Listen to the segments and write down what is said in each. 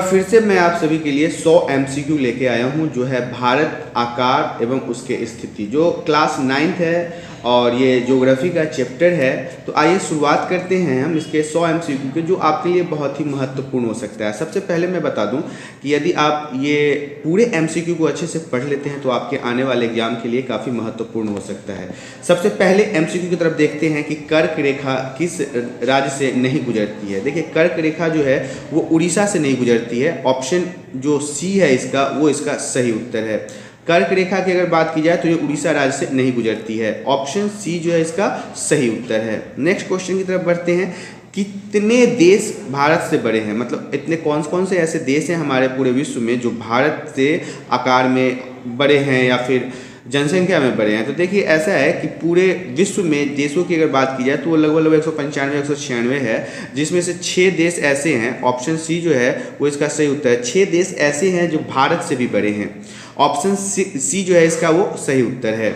फिर से मैं आप सभी के लिए 100 MCQ लेके आया हूँ, जो है भारत आकार एवं उसके स्थिति, जो क्लास 9th है और ये ज्योग्राफी का चैप्टर है। तो आइए शुरुआत करते हैं हम इसके 100 MCQ के, जो आपके लिए बहुत ही महत्वपूर्ण हो सकता है। सबसे पहले मैं बता दूं कि यदि आप ये पूरे MCQ को अच्छे से पढ़ लेते हैं तो आपके आने वाले एग्जाम के लिए काफ़ी महत्वपूर्ण हो सकता है। सबसे पहले MCQ की तरफ देखते हैं कि कर्क रेखा किस राज्य से नहीं गुजरती है। देखिए, कर्क रेखा जो है वो उड़ीसा से नहीं गुजरती है। ऑप्शन जो सी है इसका, वो इसका सही उत्तर है। कर्क रेखा की अगर बात की जाए तो ये उड़ीसा राज्य से नहीं गुजरती है। ऑप्शन सी जो है इसका सही उत्तर है। नेक्स्ट क्वेश्चन की तरफ बढ़ते हैं। कितने देश भारत से बड़े हैं, मतलब इतने कौन कौन से ऐसे देश हैं हमारे पूरे विश्व में जो भारत से आकार में बड़े हैं या फिर जनसंख्या में बड़े हैं। तो देखिए, ऐसा है कि पूरे विश्व में देशों की अगर बात की जाए तो वो लगभग 195 196 है, जिसमें से 6 देश ऐसे हैं। ऑप्शन सी जो है वो इसका सही उत्तर है। 6 देश ऐसे हैं जो भारत से भी बड़े हैं। ऑप्शन सी जो है इसका वो सही उत्तर है।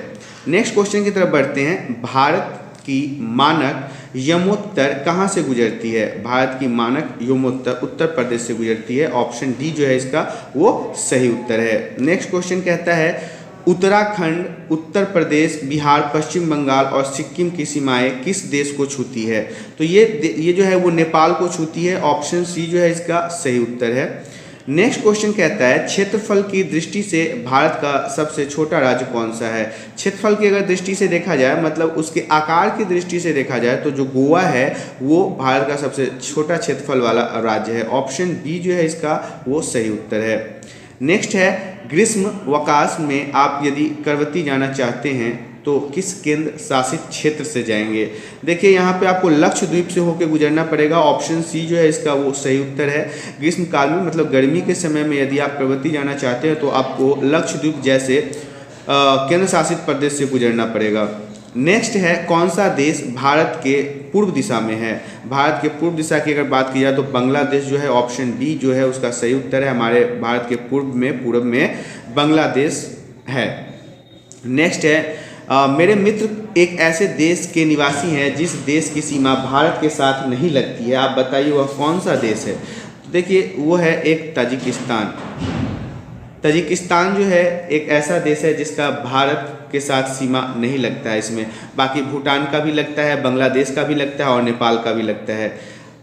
नेक्स्ट क्वेश्चन की तरफ बढ़ते हैं। भारत की मानक यमोत्तर कहाँ से गुजरती है? भारत की मानक यमोत्तर उत्तर प्रदेश से गुजरती है। ऑप्शन डी जो है इसका वो सही उत्तर है। नेक्स्ट क्वेश्चन कहता है, उत्तराखंड, उत्तर प्रदेश, बिहार, पश्चिम बंगाल और सिक्किम की सीमाएं किस देश को छूती है? तो ये जो है वो नेपाल को छूती है। ऑप्शन सी जो है इसका सही उत्तर है। नेक्स्ट क्वेश्चन कहता है, क्षेत्रफल की दृष्टि से भारत का सबसे छोटा राज्य कौन सा है? क्षेत्रफल की अगर दृष्टि से देखा जाए, मतलब उसके आकार की दृष्टि से देखा जाए, तो जो गोवा है वो भारत का सबसे छोटा क्षेत्रफल वाला राज्य है। ऑप्शन बी जो है इसका वो सही उत्तर है। नेक्स्ट है, ग्रीष्मावकाश में आप यदि करवती जाना चाहते हैं तो किस केंद्र शासित क्षेत्र से जाएंगे? देखिए, यहाँ पे आपको लक्षद्वीप से होकर गुजरना पड़ेगा। ऑप्शन सी जो है इसका वो सही उत्तर है। ग्रीष्मकाल में, मतलब गर्मी के समय में यदि आप करवती जाना चाहते हैं तो आपको लक्षद्वीप जैसे केंद्र शासित प्रदेश से गुजरना पड़ेगा। नेक्स्ट है, कौन सा देश भारत के पूर्व दिशा में है? भारत के पूर्व दिशा की अगर बात की जाए तो बांग्लादेश जो है, ऑप्शन डी जो है उसका सही उत्तर है। हमारे भारत के पूर्व में बांग्लादेश है। नेक्स्ट है, मेरे मित्र एक ऐसे देश के निवासी हैं जिस देश की सीमा भारत के साथ नहीं लगती है। आप बताइए वह कौन सा देश है? तो देखिए, वो है एक ताजिकिस्तान। ताजिकिस्तान जो है एक ऐसा देश है जिसका भारत के साथ सीमा नहीं लगता है इसमें। बाकी भूटान का भी लगता है, बांग्लादेश का भी लगता है और नेपाल का भी लगता है।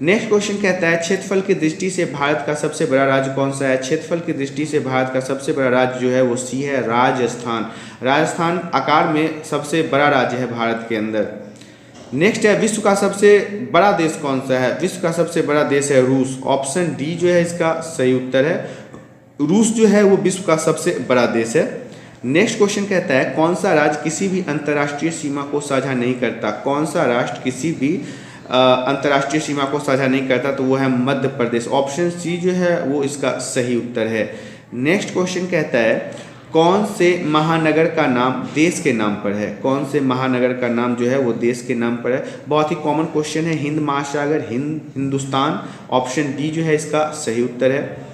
नेक्स्ट क्वेश्चन कहता है, क्षेत्रफल की दृष्टि से भारत का सबसे बड़ा राज्य कौन सा है? क्षेत्रफल की दृष्टि से भारत का सबसे बड़ा राज्य जो है वो सी है, राजस्थान। राजस्थान आकार में सबसे बड़ा राज्य है भारत के अंदर। नेक्स्ट है, विश्व का सबसे बड़ा देश कौन सा है? विश्व का सबसे बड़ा देश है रूस। ऑप्शन डी जो है इसका सही उत्तर है। रूस जो है वो विश्व का सबसे बड़ा देश है। नेक्स्ट क्वेश्चन कहता है, कौन सा राज्य किसी भी अंतर्राष्ट्रीय सीमा को साझा नहीं करता? कौन सा राष्ट्र किसी भी अंतर्राष्ट्रीय सीमा को साझा नहीं करता? तो वो है मध्य प्रदेश। ऑप्शन सी जो है वो इसका सही उत्तर है। नेक्स्ट क्वेश्चन कहता है, कौन से महानगर का नाम देश के नाम पर है? कौन से महानगर का नाम जो है वो देश के नाम पर है? बहुत ही कॉमन क्वेश्चन है। हिंद महासागर, हिंदुस्तान। ऑप्शन डी जो है इसका सही उत्तर है।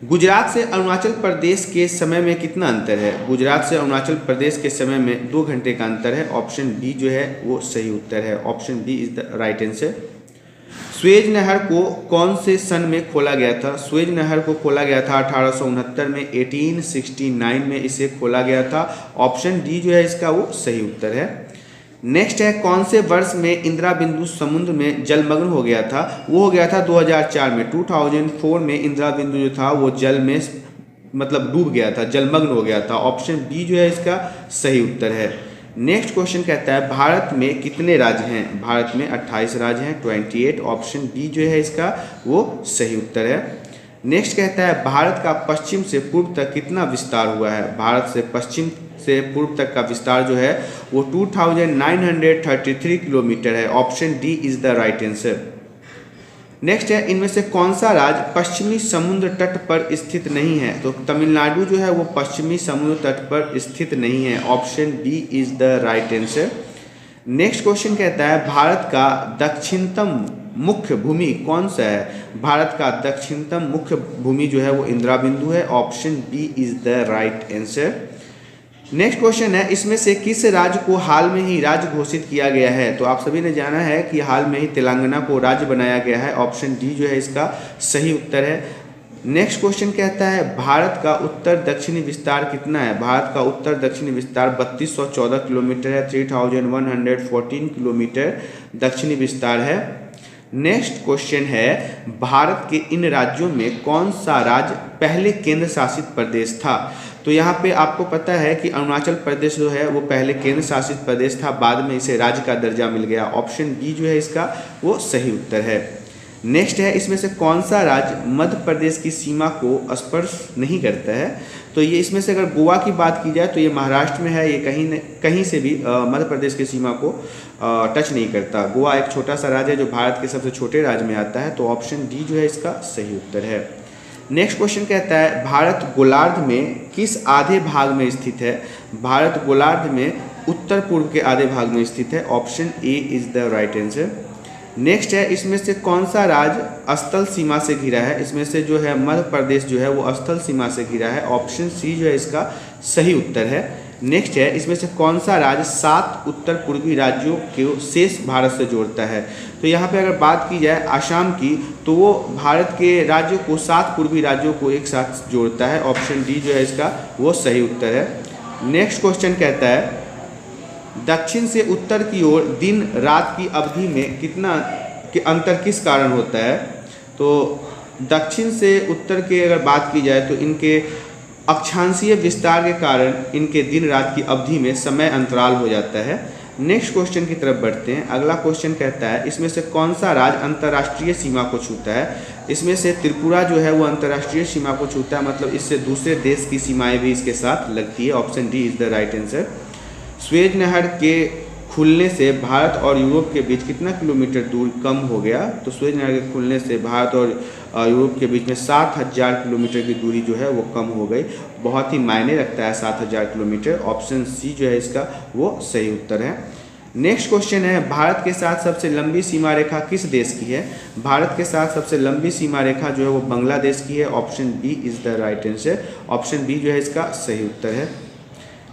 गुजरात से अरुणाचल प्रदेश के समय में कितना अंतर है? गुजरात से अरुणाचल प्रदेश के समय में 2 घंटे का अंतर है। ऑप्शन बी जो है वो सही उत्तर है। Option B is the right answer. Suez नहर को कौन से सन में खोला गया था? स्वेज नहर को खोला गया था 1869 में। 1869 में इसे खोला गया था। ऑप्शन डी जो है इसका वो सही उत्तर है। नेक्स्ट है, कौन से वर्ष में इंदिरा बिंदु समुद्र में जलमग्न हो गया था? वो हो गया था 2004 में। 2004 में इंदिरा बिंदु जो था वो जल में मतलब डूब गया था, जलमग्न हो गया था। ऑप्शन बी जो है इसका सही उत्तर है। नेक्स्ट क्वेश्चन कहता है, भारत में कितने राज्य हैं? भारत में 28 राज्य हैं, 28। ऑप्शन बी जो है इसका वो सही उत्तर है। नेक्स्ट कहता है, भारत का पश्चिम से पूर्व तक कितना विस्तार हुआ है? भारत से पश्चिम से पूर्व तक का विस्तार जो है वो 2933 किलोमीटर है। Option D is the right answer. Next है, इनमें से कौन सा राज्य पश्चिमी समुद्र तट पर स्थित नहीं है? तो तमिलनाडु जो है वो पश्चिमी समुद्र तट पर स्थित नहीं है। Option B is the right answer. Next question कहता है, भारत का दक्षिणतम मुख्य भूमि कौन सा है? भारत का दक्षिणतम मुख्य भूमि जो है वो इंदिरा बिंदु है। Option B is the right answer. Next question है, इसमें से किस राज्य को हाल में ही राज्य घोषित किया गया है? तो आप सभी ने जाना है कि हाल में ही तेलंगाना को राज्य बनाया गया है। ऑप्शन डी जो है इसका सही उत्तर है। नेक्स्ट क्वेश्चन कहता है भारत का उत्तर दक्षिणी विस्तार कितना है। भारत का उत्तर दक्षिणी विस्तार 3214 किलोमीटर है, 3114 किलोमीटर दक्षिणी विस्तार है। नेक्स्ट क्वेश्चन है भारत के इन राज्यों में कौन सा राज्य पहले केंद्र शासित प्रदेश था। तो यहाँ पे आपको पता है कि अरुणाचल प्रदेश जो है वो पहले केंद्र शासित प्रदेश था, बाद में इसे राज्य का दर्जा मिल गया। ऑप्शन बी जो है इसका वो सही उत्तर है। नेक्स्ट है इसमें से कौन सा राज्य मध्य प्रदेश की सीमा को स्पर्श नहीं करता है। तो ये इसमें से अगर गोवा की बात की जाए तो ये महाराष्ट्र में है, ये कहीं से भी मध्य प्रदेश की सीमा को टच नहीं करता। गोवा एक छोटा सा राज्य है जो भारत के सबसे छोटे राज्य में आता है, तो ऑप्शन डी जो है इसका सही उत्तर है। नेक्स्ट क्वेश्चन कहता है भारत गोलार्ध में किस आधे भाग में स्थित है। भारत गोलार्ध में उत्तर पूर्व के आधे भाग में स्थित है। Option A is the right answer. Next है इसमें से कौन सा राज्य स्थल सीमा से घिरा है। इसमें से जो है मध्य प्रदेश जो है वो स्थल सीमा से घिरा है। ऑप्शन सी जो है इसका सही उत्तर है। नेक्स्ट है इसमें से कौन सा राज्य 7 उत्तर पूर्वी राज्यों को शेष भारत से जोड़ता है। तो यहाँ पे अगर बात की जाए आसाम की, तो वो भारत के राज्यों को 7 पूर्वी राज्यों को एक साथ जोड़ता है। ऑप्शन डी जो है इसका वो सही उत्तर है। नेक्स्ट क्वेश्चन कहता है दक्षिण से उत्तर की ओर दिन रात की अवधि में कितना के अंतर किस कारण होता है। तो दक्षिण से उत्तर की अगर बात की जाए तो इनके अक्षांशीय विस्तार के कारण इनके दिन रात की अवधि में समय अंतराल हो जाता है। नेक्स्ट क्वेश्चन की तरफ बढ़ते हैं। अगला क्वेश्चन कहता है इसमें से कौन सा राज्य अंतर्राष्ट्रीय सीमा को छूता है। इसमें से त्रिपुरा जो है वो अंतर्राष्ट्रीय सीमा को छूता है, मतलब इससे दूसरे देश की सीमाएं भी इसके साथ लगती है। Option D is the right answer. Suez नहर के खुलने से भारत और यूरोप के बीच कितना किलोमीटर दूर कम हो गया। तो स्वेज नहर के खुलने से भारत और यूरोप के बीच में 7000 किलोमीटर की दूरी जो है वो कम हो गई। बहुत ही मायने रखता है 7000 किलोमीटर। ऑप्शन सी जो है इसका वो सही उत्तर है। नेक्स्ट क्वेश्चन है भारत के साथ सबसे लंबी सीमा रेखा किस देश की है। भारत के साथ सबसे लंबी सीमा रेखा जो है वो बांग्लादेश की है। Option B is the right answer. Option B जो है इसका सही उत्तर है।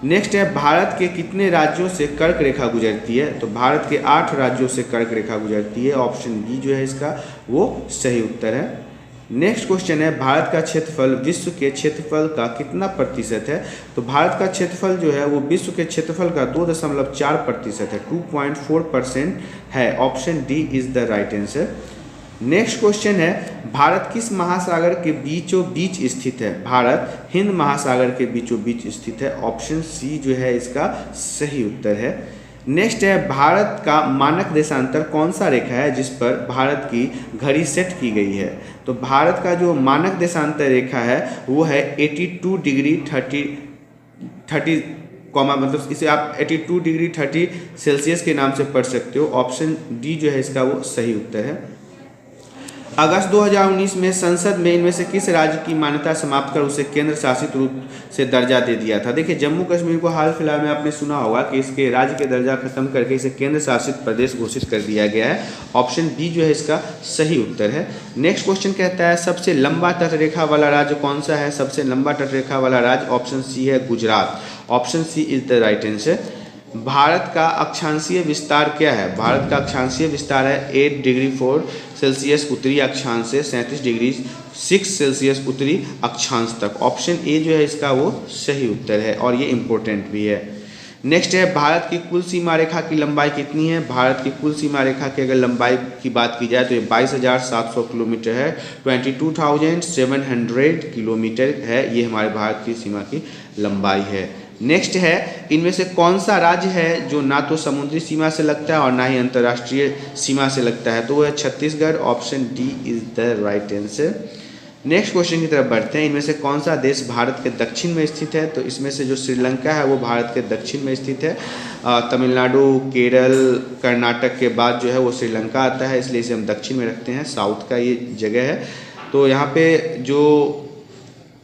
नेक्स्ट है भारत के कितने राज्यों से कर्क रेखा गुजरती है। तो भारत के 8 राज्यों से कर्क रेखा गुजरती है। ऑप्शन बी जो है इसका वो सही उत्तर है। नेक्स्ट क्वेश्चन है भारत का क्षेत्रफल विश्व के क्षेत्रफल का कितना प्रतिशत है। तो भारत का क्षेत्रफल जो है वो विश्व के क्षेत्रफल का 2.4% है, 2.4% है। Option D is the right answer. Next question है भारत किस महासागर के बीचों बीच स्थित है। भारत हिंद महासागर के बीचों बीच स्थित है। ऑप्शन सी जो है इसका सही उत्तर है। नेक्स्ट है भारत का मानक देशांतर कौन सा रेखा है जिस पर भारत की घड़ी सेट की गई है। तो भारत का जो मानक देशांतर रेखा है वो है 82 डिग्री 30 मतलब इसे आप 82 डिग्री 30 सेल्सियस के नाम से पढ़ सकते हो। ऑप्शन डी जो है इसका वो सही उत्तर है। अगस्त 2019 में संसद में इनमें से किस राज्य की मान्यता समाप्त कर उसे केंद्र शासित रूप से दर्जा दे दिया था। देखिए जम्मू कश्मीर को हाल फिलहाल में आपने सुना होगा कि इसके राज्य के दर्जा खत्म करके इसे केंद्र शासित प्रदेश घोषित कर दिया गया है। ऑप्शन बी जो है इसका सही उत्तर है। नेक्स्ट क्वेश्चन कहता है सबसे लंबा तटरेखा वाला राज्य कौन सा है। सबसे लंबा तटरेखा वाला राज्य ऑप्शन सी है Gujarat. Option C is the right answer. Bharat का अक्षांशीय विस्तार क्या है। भारत का अक्षांशीय विस्तार है 8 डिग्री 4 सेल्सियस उत्तरी अक्षांश से 37 डिग्री 6 सेल्सियस उत्तरी अक्षांश तक। ऑप्शन ए जो है इसका वो सही उत्तर है और ये इम्पोर्टेंट भी है। नेक्स्ट है भारत की कुल सीमा रेखा की लंबाई कितनी है। भारत की कुल सीमा रेखा की अगर लंबाई की बात की जाए तो ये 22,700 किलोमीटर है, 22,700 किलोमीटर है। ये हमारे भारत की सीमा की लंबाई है। नेक्स्ट है इनमें से कौन सा राज्य है जो ना तो समुद्री सीमा से लगता है और ना ही अंतर्राष्ट्रीय सीमा से लगता है। तो वो है Chhattisgarh. Option D is the right answer. Next question की तरफ बढ़ते हैं। इनमें से कौन सा देश भारत के दक्षिण में स्थित है। तो इसमें से जो श्रीलंका है वो भारत के दक्षिण में स्थित है। तमिलनाडु, केरल, कर्नाटक के बाद जो है वो श्रीलंका आता है, इसलिए इसे हम दक्षिण में रखते हैं। साउथ का ये जगह है। तो यहाँ पे जो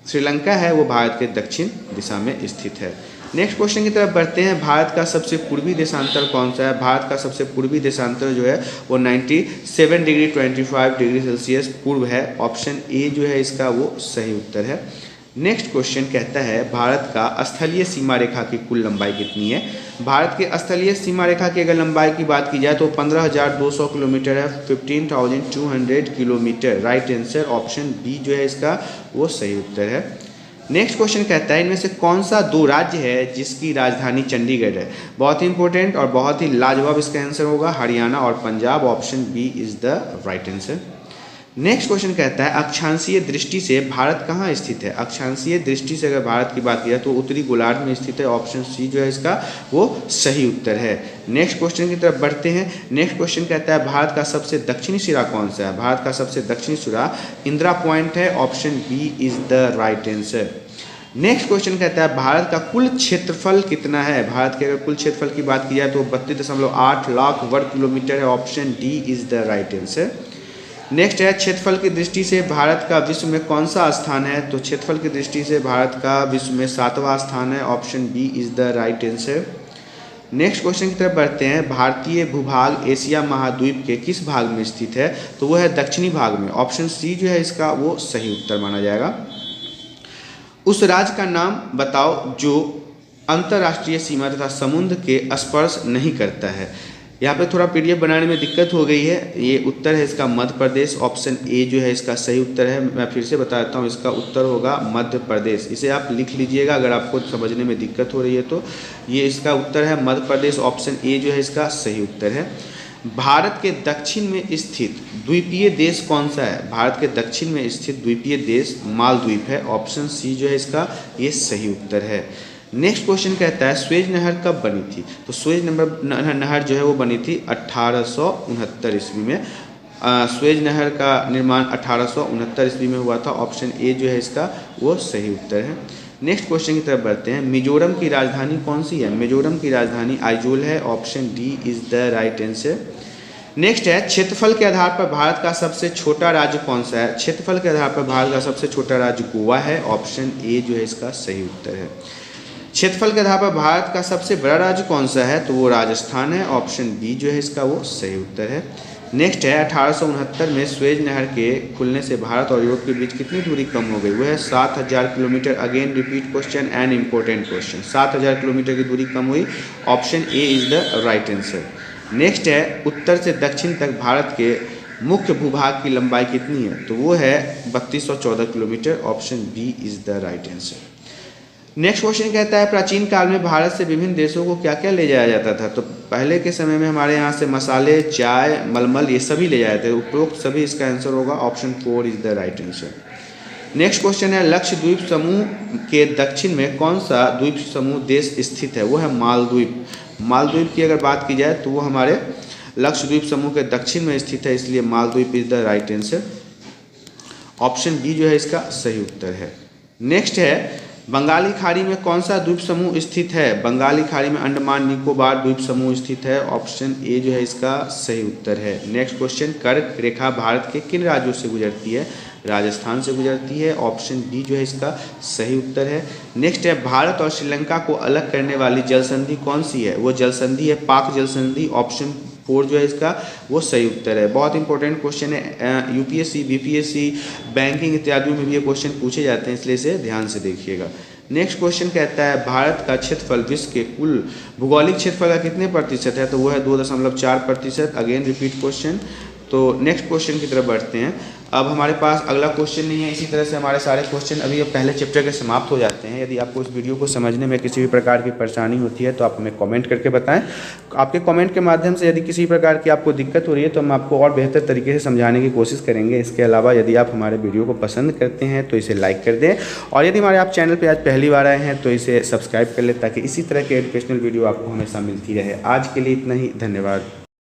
श्रीलंका है वो भारत के दक्षिण दिशा में स्थित है। नेक्स्ट क्वेश्चन की तरफ बढ़ते हैं। भारत का सबसे पूर्वी देशांतर कौन सा है। भारत का सबसे पूर्वी देशांतर जो है वो 97 डिग्री 25 डिग्री सेल्सियस पूर्व है। ऑप्शन ए जो है इसका वो सही उत्तर है। नेक्स्ट क्वेश्चन कहता है भारत का स्थलीय सीमा रेखा की कुल लंबाई कितनी है। भारत के स्थलीय सीमा रेखा की अगर लंबाई की बात की जाए तो 15,200 किलोमीटर है, 15,200 kilometre. Right answer option B जो है इसका वो सही उत्तर है। नेक्स्ट क्वेश्चन कहता है इनमें से कौन सा दो राज्य है जिसकी राजधानी चंडीगढ़ है। बहुत ही इंपॉर्टेंट और बहुत ही लाजवाब इसका आंसर होगा हरियाणा और Punjab. Option B is the right answer. Next question कहता है अक्षांशीय दृष्टि से भारत कहाँ स्थित है। अक्षांशीय दृष्टि से अगर भारत की बात की जाए तो उत्तरी गोलार्ध में स्थित है। ऑप्शन सी जो है इसका वो सही उत्तर है। नेक्स्ट क्वेश्चन की तरफ बढ़ते हैं। नेक्स्ट क्वेश्चन कहता है भारत का सबसे दक्षिणी सिरा कौन सा है। भारत का सबसे दक्षिणी सिरा इंदिरा पॉइंट है। Option B is the right answer. Next question कहता है भारत का कुल क्षेत्रफल कितना है। भारत के अगर कुल क्षेत्रफल की बात की जाए तो 32.8 लाख वर्ग किलोमीटर है। Option D is the right answer. Next है क्षेत्रफल की दृष्टि से भारत का विश्व में कौन सा स्थान है। तो क्षेत्रफल की दृष्टि से भारत का विश्व में 7वां स्थान है। Option B is the right answer. Next question की तरफ बढ़ते हैं। भारतीय भूभाग एशिया महाद्वीप के किस भाग में स्थित है। तो वो है दक्षिणी भाग में। ऑप्शन सी जो है इसका वो सही उत्तर माना जाएगा। उस राज्य का नाम बताओ जो अंतर्राष्ट्रीय सीमा तथा समुद्र के स्पर्श नहीं करता है। यहाँ पे थोड़ा पीडीएफ बनाने में दिक्कत हो गई है। ये उत्तर है इसका मध्य प्रदेश। ऑप्शन ए जो है इसका सही उत्तर है। मैं फिर से बता देता हूँ इसका उत्तर होगा मध्य प्रदेश। इसे आप लिख लीजिएगा अगर आपको समझने में दिक्कत हो रही है तो। ये इसका उत्तर है मध्य प्रदेश। ऑप्शन ए जो है इसका सही उत्तर है। भारत के दक्षिण में स्थित द्वीपीय देश कौन सा है। भारत के दक्षिण में स्थित द्वीपीय देश मालद्वीप है। ऑप्शन सी जो है इसका ये सही उत्तर है। नेक्स्ट क्वेश्चन कहता है स्वेज नहर कब बनी थी। तो स्वेज नहर जो है वो बनी थी 1869 ईस्वी में। स्वेज नहर का निर्माण 1869 ईस्वी में हुआ था। ऑप्शन ए जो है इसका वो सही उत्तर है। नेक्स्ट क्वेश्चन की तरफ बढ़ते हैं। मिजोरम की राजधानी कौन सी है। मिजोरम की राजधानी आइजोल है। Option D is the right answer. Next है क्षेत्रफल के आधार पर भारत का सबसे छोटा राज्य कौन सा है। क्षेत्रफल के आधार पर भारत का सबसे छोटा राज्य गोवा है। ऑप्शन ए जो है इसका सही उत्तर है। क्षेत्रफल के आधार पर भारत का सबसे बड़ा राज्य कौन सा है। तो वो राजस्थान है। ऑप्शन बी जो है इसका वो सही उत्तर है। नेक्स्ट है 1869 में स्वेज नहर के खुलने से भारत और यूरोप के बीच कितनी दूरी कम हो गई। वो है 7,000 kilometre. Again repeat question and important question. 7,000 kilometre की दूरी कम हुई। Option A is the right answer. Next है उत्तर से दक्षिण तक भारत के मुख्य भूभाग की लंबाई कितनी है। तो वो है 3214 kilometre. Option B is the right answer. Next question कहता है प्राचीन काल में भारत से विभिन्न देशों को क्या क्या ले जाया जाता था। तो पहले के समय में हमारे यहाँ से मसाले, चाय, मलमल ये सभी ले जाए थे। उपरोक्त सभी इसका आंसर होगा। Option 4 is the right answer. Next question है लक्षद्वीप समूह के दक्षिण में कौन सा द्वीप समूह देश स्थित है। वो है मालद्वीप। मालद्वीप की अगर बात की जाए तो वो हमारे लक्षद्वीप समूह के दक्षिण में स्थित है, इसलिए Maldives is the right answer. Option B जो है इसका सही उत्तर है। नेक्स्ट है बंगाली खाड़ी में कौन सा द्वीप समूह स्थित है। बंगाली खाड़ी में अंडमान निकोबार द्वीप समूह स्थित है। ऑप्शन ए जो है इसका सही उत्तर है। नेक्स्ट क्वेश्चन कर्क रेखा भारत के किन राज्यों से गुजरती है। राजस्थान से गुजरती है। ऑप्शन डी जो है इसका सही उत्तर है। नेक्स्ट है भारत और श्रीलंका को अलग करने वाली जल संधि कौन सी है। वो जल संधि है पाक जल संधि। ऑप्शन 4 जो है इसका वो सही उत्तर है। बहुत इंपॉर्टेंट क्वेश्चन है। यूपीएससी, बीपीएससी, बैंकिंग इत्यादि में भी ये क्वेश्चन पूछे जाते हैं, इसलिए इसे ध्यान से देखिएगा। नेक्स्ट क्वेश्चन कहता है भारत का क्षेत्रफल विश्व के कुल भौगोलिक क्षेत्रफल का कितने प्रतिशत है। तो वो है 2.4%। Again repeat question. तो नेक्स्ट क्वेश्चन की तरफ बढ़ते हैं। अब हमारे पास अगला क्वेश्चन नहीं है। इसी तरह से हमारे सारे क्वेश्चन अभी अब पहले चैप्टर के समाप्त हो जाते हैं। यदि आपको इस वीडियो को समझने में किसी भी प्रकार की परेशानी होती है तो आप हमें कमेंट करके बताएं। आपके कमेंट के माध्यम से यदि किसी प्रकार की आपको दिक्कत हो रही है तो हम आपको और बेहतर तरीके से समझाने की कोशिश करेंगे। इसके अलावा यदि आप हमारे वीडियो को पसंद करते हैं तो इसे लाइक कर दें, और यदि हमारे आप चैनल पर आज पहली बार आए हैं तो इसे सब्सक्राइब कर लें, ताकि इसी तरह के एजुकेशनल वीडियो आपको हमेशा मिलती रहे। आज के लिए इतना ही, धन्यवाद।